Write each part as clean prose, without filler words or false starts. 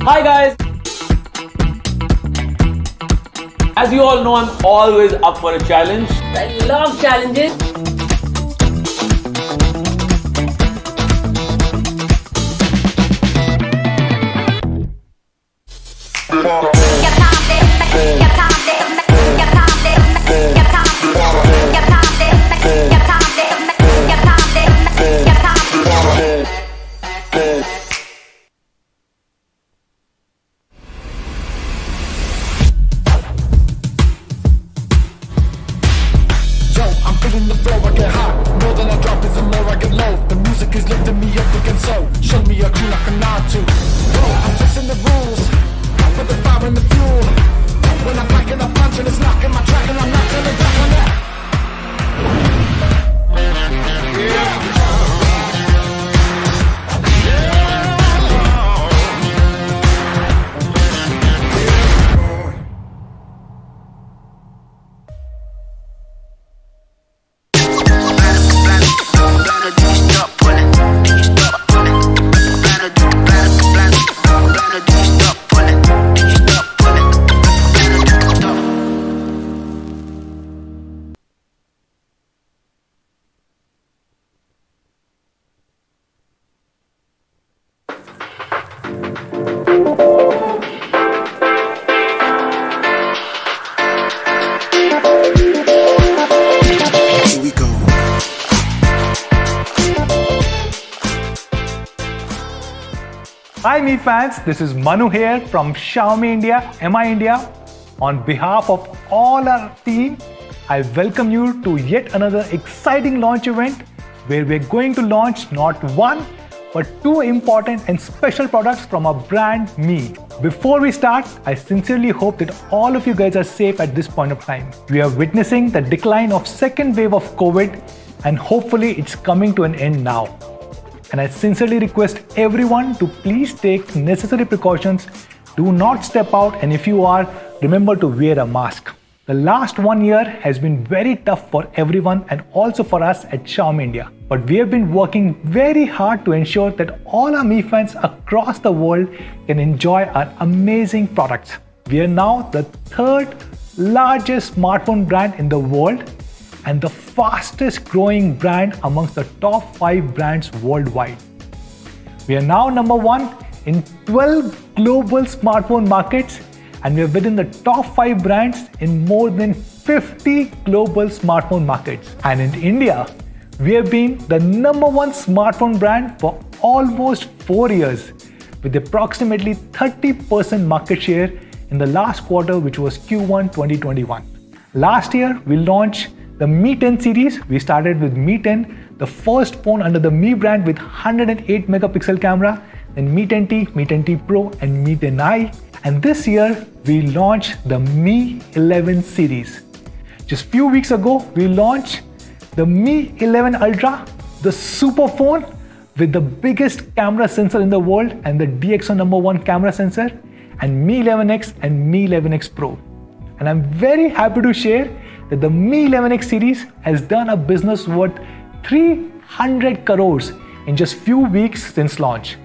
Hi guys! As you all know, I'm always up for a challenge. I love challenges. The flow, I get hot. More than I drop is the more I get low. The music is lifting me up again, so show me a tune I can nod to. Whoa, I'm twisting the rules. I put the fire in the fuel. When I'm packing a punch and it's knocking my track and I'm not turning back on that. Hi Mi fans, this is Manu here from Xiaomi India, MI India. On behalf of all our team, I welcome you to yet another exciting launch event where we're going to launch not one but two important and special products from our brand Mi. Before we start, I sincerely hope that all of you guys are safe at this point of time. We are witnessing the decline of second wave of COVID and hopefully it's coming to an end now. And I sincerely request everyone to please take necessary precautions. Do not step out, and if you are, remember to wear a mask. The last 1 year has been very tough for everyone and also for us at Xiaomi India. But we have been working very hard to ensure that all our Mi fans across the world can enjoy our amazing products. We are now the third largest smartphone brand in the world and the fastest growing brand amongst the top 5 brands worldwide. We are now number 1 in 12 global smartphone markets and we are within the top 5 brands in more than 50 global smartphone markets. And in India, we have been the number 1 smartphone brand for almost 4 years with approximately 30% market share in the last quarter, which was Q1 2021. Last year, we launched the Mi 10 series. We started with Mi 10, the first phone under the Mi brand with 108 megapixel camera, then Mi 10T, Mi 10T Pro and Mi 10i. And this year we launched the Mi 11 series. Just few weeks ago we launched the Mi 11 Ultra, the super phone with the biggest camera sensor in the world and the DxO #1 camera sensor, and Mi 11X and Mi 11X Pro. And I'm very happy to share that the Mi 11X series has done a business worth 300 crores in just few weeks since launch.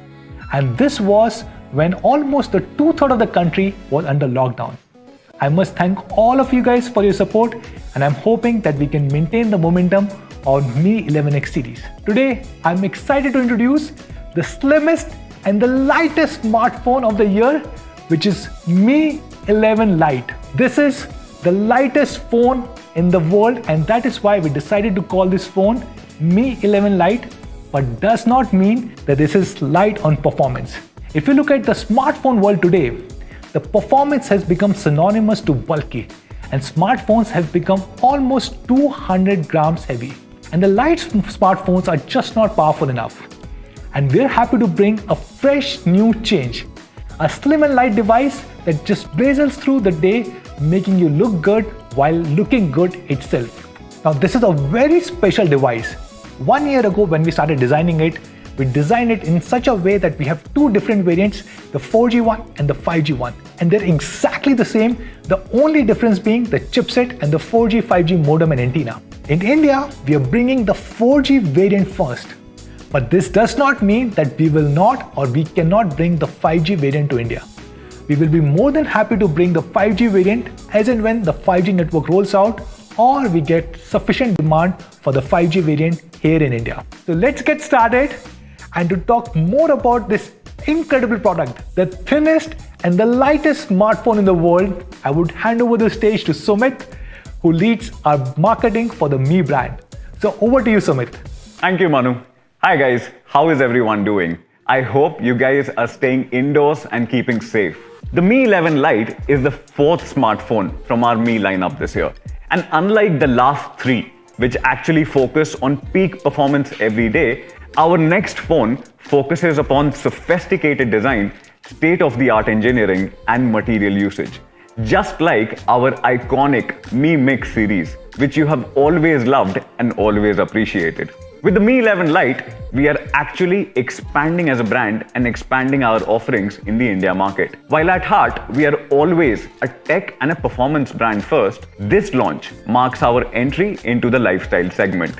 And this was when almost the 2/3 of the country was under lockdown. I must thank all of you guys for your support and I'm hoping that we can maintain the momentum on Mi 11X series. Today, I'm excited to introduce the slimmest and the lightest smartphone of the year, which is Mi 11 Lite. This is the lightest phone in the world and that is why we decided to call this phone Mi 11 Lite, but does not mean that this is light on performance. If you look at the smartphone world today, the performance has become synonymous to bulky and smartphones have become almost 200 grams heavy. And the light smartphones are just not powerful enough. And we're happy to bring a fresh new change. A slim and light device that just blazes through the day, making you look good while looking good itself. Now this is a very special device. 1 year ago when we started designing it, we designed it in such a way that we have two different variants, the 4G one and the 5G one. And they're exactly the same, the only difference being the chipset and the 4G, 5G modem and antenna. In India, we are bringing the 4G variant first. But this does not mean that we will not or we cannot bring the 5G variant to India. We will be more than happy to bring the 5G variant as and when the 5G network rolls out or we get sufficient demand for the 5G variant here in India. So let's get started. And to talk more about this incredible product, the thinnest and the lightest smartphone in the world, I would hand over the stage to Sumit, who leads our marketing for the Mi brand. So over to you, Sumit. Thank you, Manu. Hi guys, how is everyone doing? I hope you guys are staying indoors and keeping safe. The Mi 11 Lite is the fourth smartphone from our Mi lineup this year. And unlike the last three, which actually focus on peak performance every day, our next phone focuses upon sophisticated design, state-of-the-art engineering, and material usage. Just like our iconic Mi Mix series, which you have always loved and always appreciated. With the Mi 11 Lite, we are actually expanding as a brand and expanding our offerings in the India market. While at heart, we are always a tech and a performance brand first, this launch marks our entry into the lifestyle segment.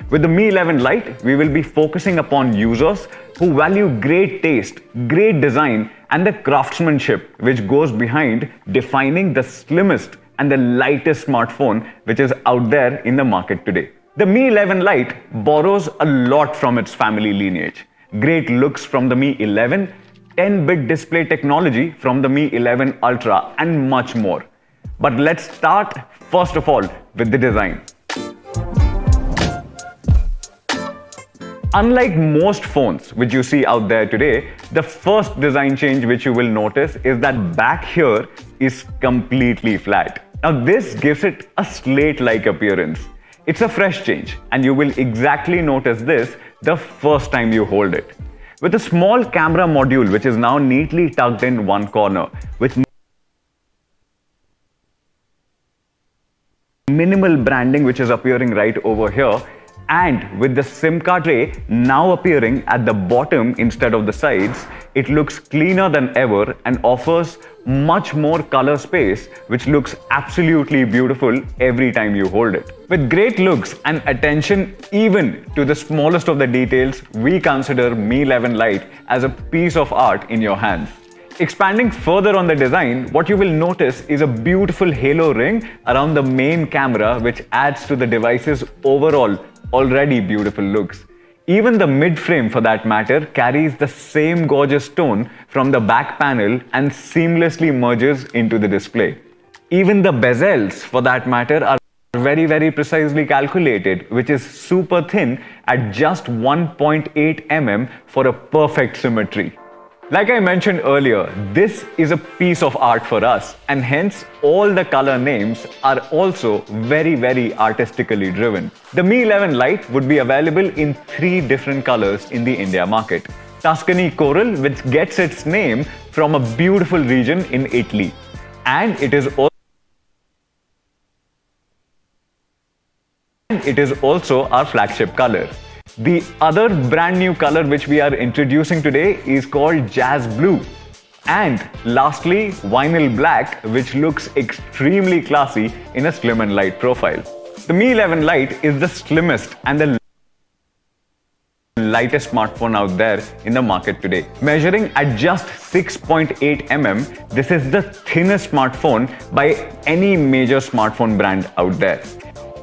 With the Mi 11 Lite, we will be focusing upon users who value great taste, great design, and the craftsmanship which goes behind defining the slimmest and the lightest smartphone which is out there in the market today. The Mi 11 Lite borrows a lot from its family lineage. Great looks from the Mi 11, 10-bit display technology from the Mi 11 Ultra, and much more. But let's start first of all with the design. Unlike most phones which you see out there today, the first design change which you will notice is that back here is completely flat. Now this gives it a slate-like appearance. It's a fresh change and you will exactly notice this the first time you hold it. With a small camera module which is now neatly tucked in one corner with minimal branding which is appearing right over here, and with the SIM card tray now appearing at the bottom instead of the sides, it looks cleaner than ever and offers much more color space, which looks absolutely beautiful every time you hold it. With great looks and attention even to the smallest of the details, we consider Mi 11 Lite as a piece of art in your hands. Expanding further on the design, what you will notice is a beautiful halo ring around the main camera, which adds to the device's overall already beautiful looks. Even the mid-frame for that matter carries the same gorgeous tone from the back panel and seamlessly merges into the display. Even the bezels for that matter are very precisely calculated, which is super thin at just 1.8 mm for a perfect symmetry. Like I mentioned earlier, this is a piece of art for us, and hence all the color names are also very artistically driven. The Mi 11 Lite would be available in 3 different colors in the India market. Tuscany Coral, which gets its name from a beautiful region in Italy, and it is also our flagship color. The other brand new color which we are introducing today is called Jazz Blue. And lastly, Vinyl Black, which looks extremely classy in a slim and light profile. The Mi 11 Lite is the slimmest and the lightest smartphone out there in the market today. Measuring at just 6.8 mm, this is the thinnest smartphone by any major smartphone brand out there.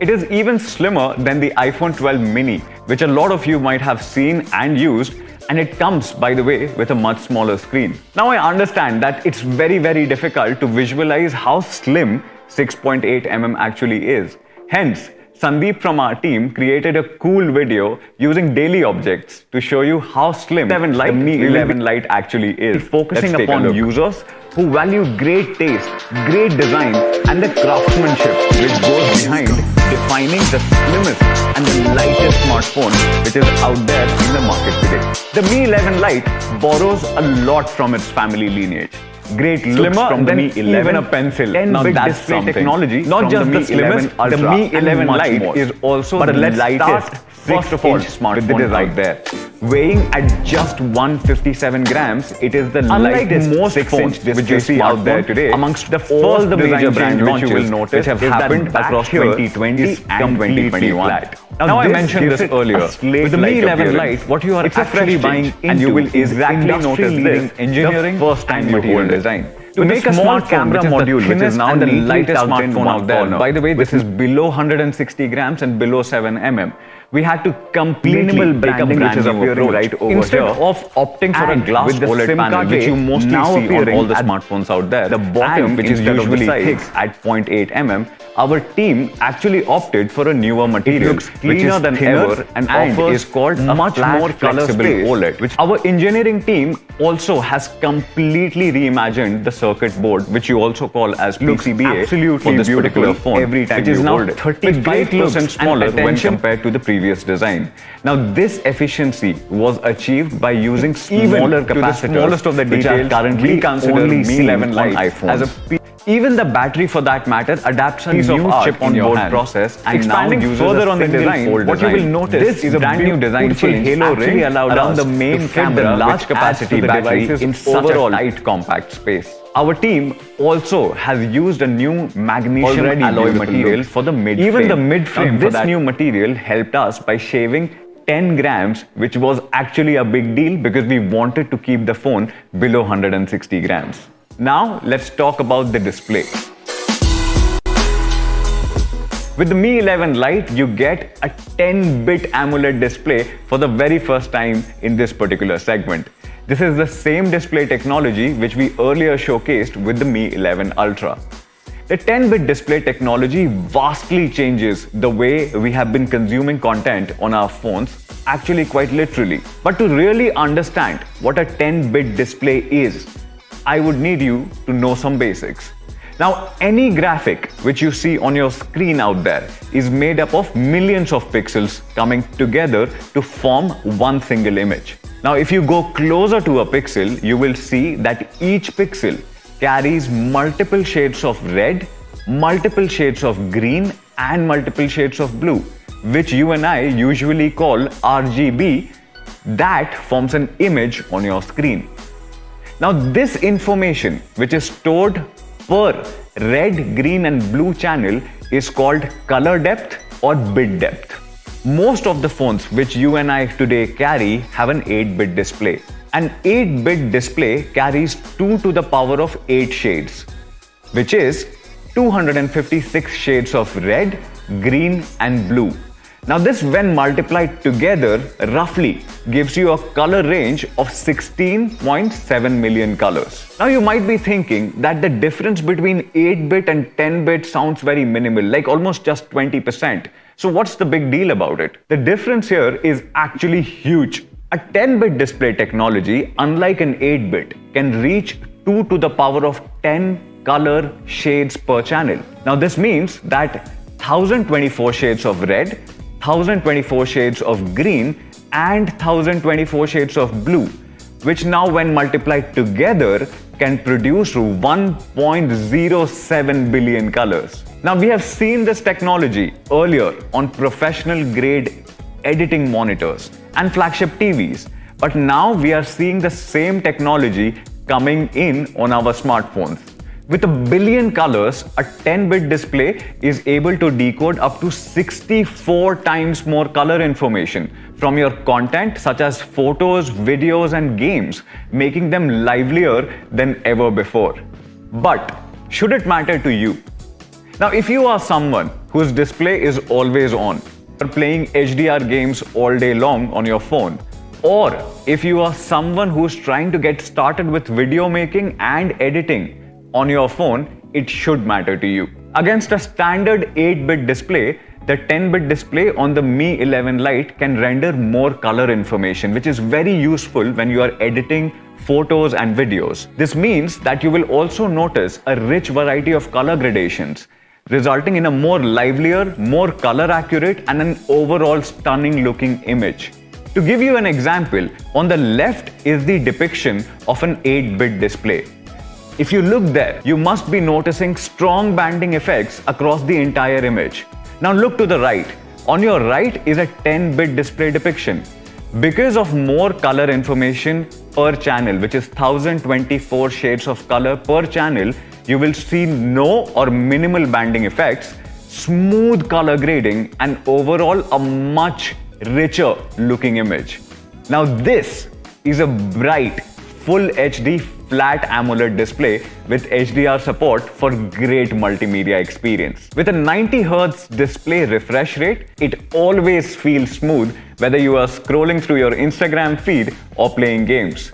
It is even slimmer than the iPhone 12 mini, which a lot of you might have seen and used, and it comes, by the way, with a much smaller screen. Now I understand that it's very difficult to visualize how slim 6.8 mm actually is. Hence, Sandeep from our team created a cool video using daily objects to show you how slim the Mi 11 Lite actually is, focusing upon users who value great taste, great design, and the craftsmanship which goes behind defining the slimmest and the lightest smartphone which is out there in the market today. The Mi 11 Lite borrows a lot from its family lineage. Great looks from the Mi 11, even a pencil. 10-bit display technology. Not just the slimmest, the Mi 11 Lite is also the lightest First of all, smartphone out there. Weighing at just 157 grams, it is the lightest most phones which you see out there today. Amongst all the major brand launches which you will notice have happened across 2020 and 2021. Now I mentioned this earlier. With the Mi 11 Lite, what you are actually buying into, and you will exactly notice this, engineering the first time you hold design. To make a small camera module, which is now the lightest smartphone out there. By the way, this is below 160 grams and below 7 mm. We had to completely break a brand which is appearing right over Instead here. Of opting for a glass OLED panel, which you mostly see on all the smartphones out there, the bottom, which is usually thick at 0.8 mm, our team actually opted for a newer material, which is than ever and is called a much more flexible OLED. Which our engineering team also has completely reimagined the circuit board, which you also call as PCBA, for this particular phone, every time which is now 35% smaller when compared to the previous design. Now, this efficiency was achieved by using smaller capacitors, of the details, which are currently considered Mi 11 Lite iPhones. Even the battery, for that matter, adapts a new chip on board process and expanding now further on the design. What you will notice is a brand new design change halo ring around the main camera, large capacity battery in such a tight compact space. Our team also has used a new magnesium alloy material for the mid-frame. Even the mid-frame, this new material helped us by shaving 10 grams, which was actually a big deal because we wanted to keep the phone below 160 grams. Now, let's talk about the display. With the Mi 11 Lite, you get a 10-bit AMOLED display for the very first time in this particular segment. This is the same display technology which we earlier showcased with the Mi 11 Ultra. The 10-bit display technology vastly changes the way we have been consuming content on our phones, actually quite literally. But to really understand what a 10-bit display is, I would need you to know some basics. Now, any graphic which you see on your screen out there is made up of millions of pixels coming together to form one single image. Now, if you go closer to a pixel, you will see that each pixel carries multiple shades of red, multiple shades of green, and multiple shades of blue, which you and I usually call RGB. That forms an image on your screen. Now, this information, which is stored per red, green, and blue channel, is called color depth or bit depth. Most of the phones which you and I today carry have an 8-bit display. An 8-bit display carries 2 to the power of 8 shades, which is 256 shades of red, green, and blue. Now, this, when multiplied together, roughly gives you a color range of 16.7 million colors. Now, you might be thinking that the difference between 8-bit and 10-bit sounds very minimal, like almost just 20%. So what's the big deal about it? The difference here is actually huge. A 10-bit display technology, unlike an 8-bit, can reach 2 to the power of 10 color shades per channel. Now, this means that 1024 shades of red, 1024 shades of green, and 1024 shades of blue, which now, when multiplied together, can produce 1.07 billion colors. Now, we have seen this technology earlier on professional grade editing monitors and flagship TVs, but now we are seeing the same technology coming in on our smartphones. With 1 billion colors, a 10-bit display is able to decode up to 64 times more color information from your content, such as photos, videos, and games, making them livelier than ever before. But should it matter to you? Now, if you are someone whose display is always on, or playing HDR games all day long on your phone, or if you are someone who's trying to get started with video making and editing on your phone, it should matter to you. Against a standard 8-bit display, the 10-bit display on the Mi 11 Lite can render more color information, which is very useful when you are editing photos and videos. This means that you will also notice a rich variety of color gradations, resulting in a more livelier, more color accurate, and an overall stunning looking image. To give you an example, on the left is the depiction of an 8-bit display. If you look there, you must be noticing strong banding effects across the entire image. Now look to the right. On your right is a 10-bit display depiction. Because of more color information per channel, which is 1024 shades of color per channel, you will see no or minimal banding effects, smooth color grading, and overall a much richer looking image. Now this is a bright, full HD flat AMOLED display with HDR support for great multimedia experience. With a 90Hz display refresh rate, it always feels smooth whether you are scrolling through your Instagram feed or playing games.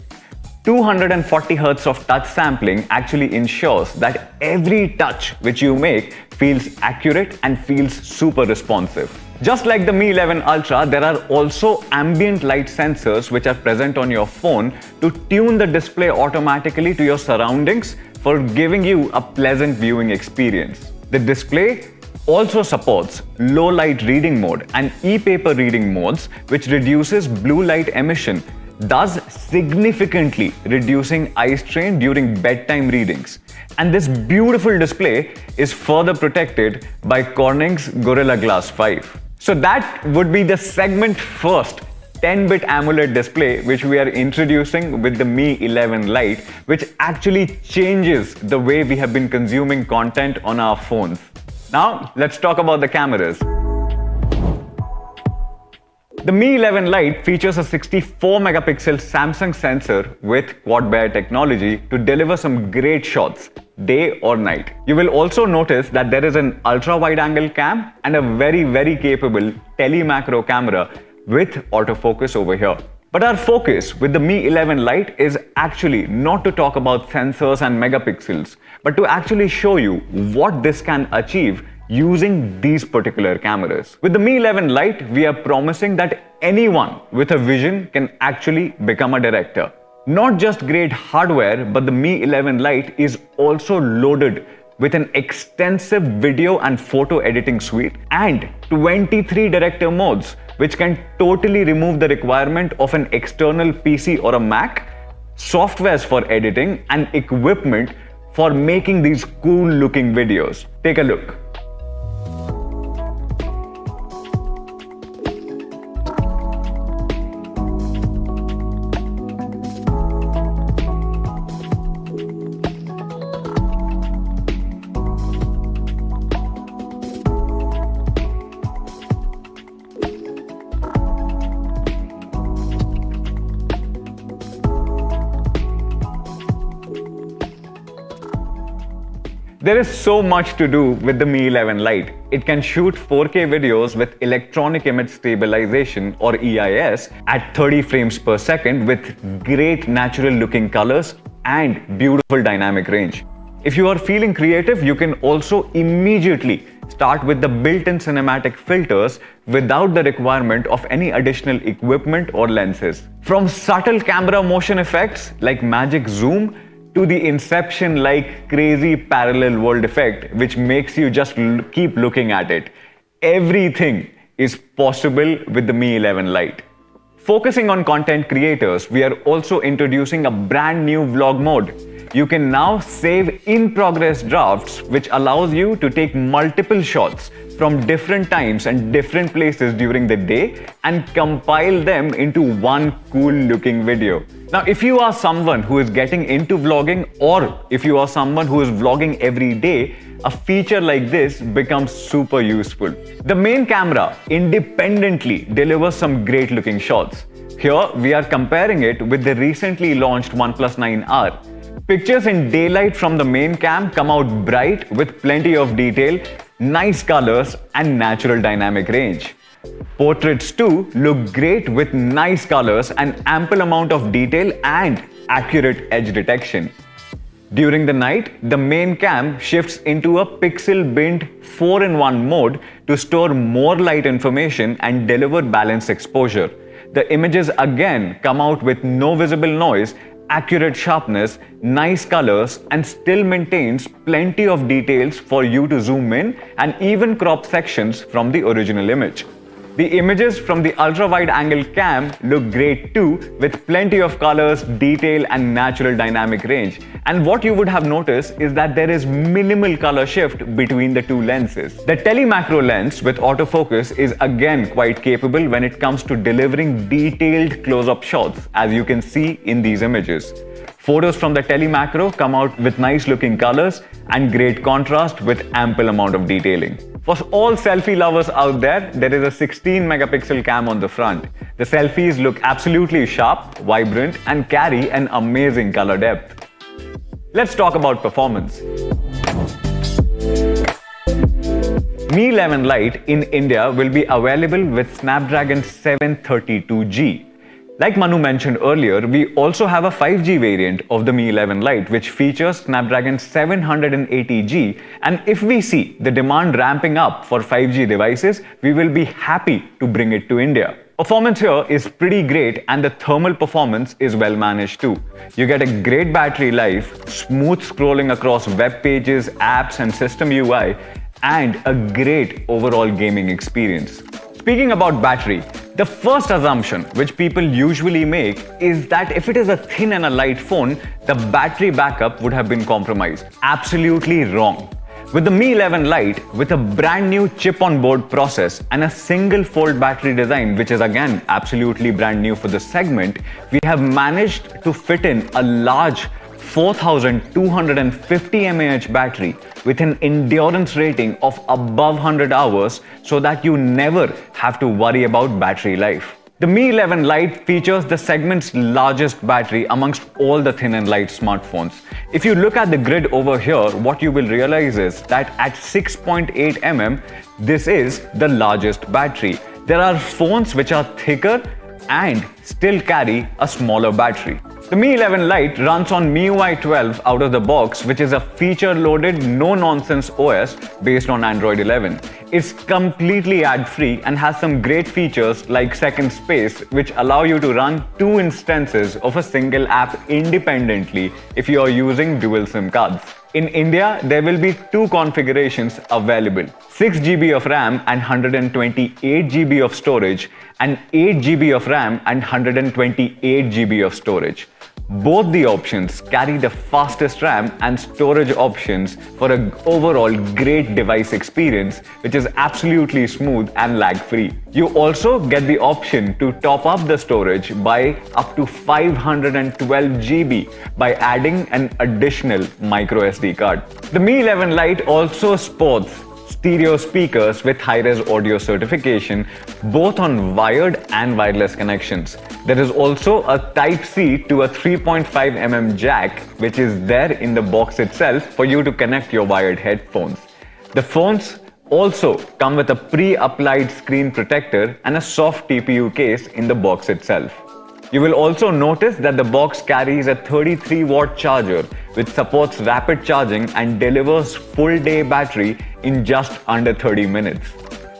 240Hz of touch sampling actually ensures that every touch which you make feels accurate and feels super responsive. Just like the Mi 11 Ultra, there are also ambient light sensors which are present on your phone to tune the display automatically to your surroundings for giving you a pleasant viewing experience. The display also supports low light reading mode and e-paper reading modes, which reduces blue light emission, thus significantly reducing eye strain during bedtime readings. And this beautiful display is further protected by Corning's Gorilla Glass 5. So that would be the segment first 10-bit AMOLED display which we are introducing with the Mi 11 Lite, which actually changes the way we have been consuming content on our phones. Now let's talk about the cameras. The Mi 11 Lite features a 64-megapixel Samsung sensor with quad-Bayer technology to deliver some great shots, day or night. You will also notice that there is an ultra-wide-angle cam and a very capable tele-macro camera with autofocus over here. But our focus with the Mi 11 Lite is actually not to talk about sensors and megapixels, but to actually show you what this can achieve using these particular cameras. With the Mi 11 Lite, we are promising that anyone with a vision can actually become a director. Not just great hardware, but the Mi 11 Lite is also loaded with an extensive video and photo editing suite and 23 director modes, which can totally remove the requirement of an external PC or a Mac, softwares for editing, and equipment for making these cool looking videos. Take a look. There is so much to do with the Mi 11 Lite. It can shoot 4K videos with electronic image stabilization or EIS at 30 frames per second with great natural looking colors and beautiful dynamic range. If you are feeling creative, you can also immediately start with the built-in cinematic filters without the requirement of any additional equipment or lenses. From subtle camera motion effects like magic zoom to the Inception-like crazy parallel world effect, which makes you just keep looking at it. Everything is possible with the Mi 11 Lite. Focusing on content creators, we are also introducing a brand new vlog mode. You can now save in-progress drafts, which allows you to take multiple shots from different times and different places during the day and compile them into one cool looking video. Now, if you are someone who is getting into vlogging, or if you are someone who is vlogging every day, a feature like this becomes super useful. The main camera independently delivers some great looking shots. Here we are comparing it with the recently launched OnePlus 9R. Pictures in daylight from the main cam come out bright with plenty of detail, nice colors and natural dynamic range. Portraits too look great with nice colors and ample amount of detail and accurate edge detection. During the night, the main cam shifts into a pixel-binned 4-in-1 mode to store more light information and deliver balanced exposure. The images again come out with no visible noise, accurate sharpness, nice colors, and still maintains plenty of details for you to zoom in and even crop sections from the original image. The images from the ultra-wide-angle cam look great too, with plenty of colors, detail, and natural dynamic range. And what you would have noticed is that there is minimal color shift between the two lenses. The tele-macro lens with autofocus is again quite capable when it comes to delivering detailed close-up shots, as you can see in these images. Photos from the tele-macro come out with nice looking colors and great contrast with ample amount of detailing. For all selfie lovers out there, there is a 16 megapixel cam on the front. The selfies look absolutely sharp, vibrant, and carry an amazing color depth. Let's talk about performance. Mi 11 Lite in India will be available with Snapdragon 732G. Like Manu mentioned earlier, we also have a 5G variant of the Mi 11 Lite which features Snapdragon 780G, and if we see the demand ramping up for 5G devices, we will be happy to bring it to India. Performance here is pretty great and the thermal performance is well managed too. You get a great battery life, smooth scrolling across web pages, apps and system UI, and a great overall gaming experience. Speaking about battery, the first assumption which people usually make is that if it is a thin and a light phone, the battery backup would have been compromised. Absolutely wrong. With the Mi 11 Lite, with a brand new chip-on-board process and a single-fold battery design, which is again absolutely brand new for the segment, we have managed to fit in a large 4250 mAh battery with an endurance rating of above 100 hours so that you never have to worry about battery life. The Mi 11 Lite features the segment's largest battery amongst all the thin and light smartphones. If you look at the grid over here, what you will realize is that at 6.8 mm, this is the largest battery. There are phones which are thicker and still carry a smaller battery. The Mi 11 Lite runs on MIUI 12 out of the box, which is a feature-loaded, no-nonsense OS based on Android 11. It's completely ad-free and has some great features like second space, which allow you to run 2 instances of a single app independently if you are using dual SIM cards. In India, there will be 2 configurations available: 6 GB of RAM and 128 GB of storage, and 8 GB of RAM and 128 GB of storage. Both the options carry the fastest RAM and storage options for an overall great device experience, which is absolutely smooth and lag-free. You also get the option to top up the storage by up to 512 GB by adding an additional micro SD card. The Mi 11 Lite also sports stereo speakers with high-res audio certification, both on wired and wireless connections. There is also a Type-C to a 3.5 mm jack, which is there in the box itself for you to connect your wired headphones. The phones also come with a pre-applied screen protector and a soft TPU case in the box itself. You will also notice that the box carries a 33-watt charger which supports rapid charging and delivers full-day battery in just under 30 minutes.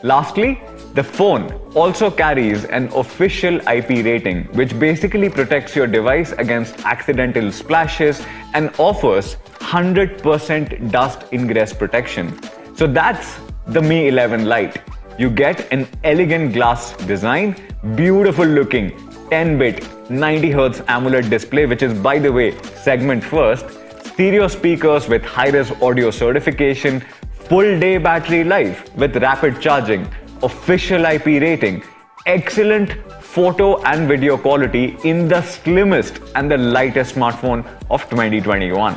Lastly, the phone also carries an official IP rating, which basically protects your device against accidental splashes and offers 100% dust ingress protection. So that's the Mi 11 Lite. You get an elegant glass design, beautiful looking 10-bit 90Hz AMOLED display, which is, by the way, segment first, stereo speakers with high-res audio certification, full-day battery life with rapid charging, official IP rating, excellent photo and video quality in the slimmest and the lightest smartphone of 2021.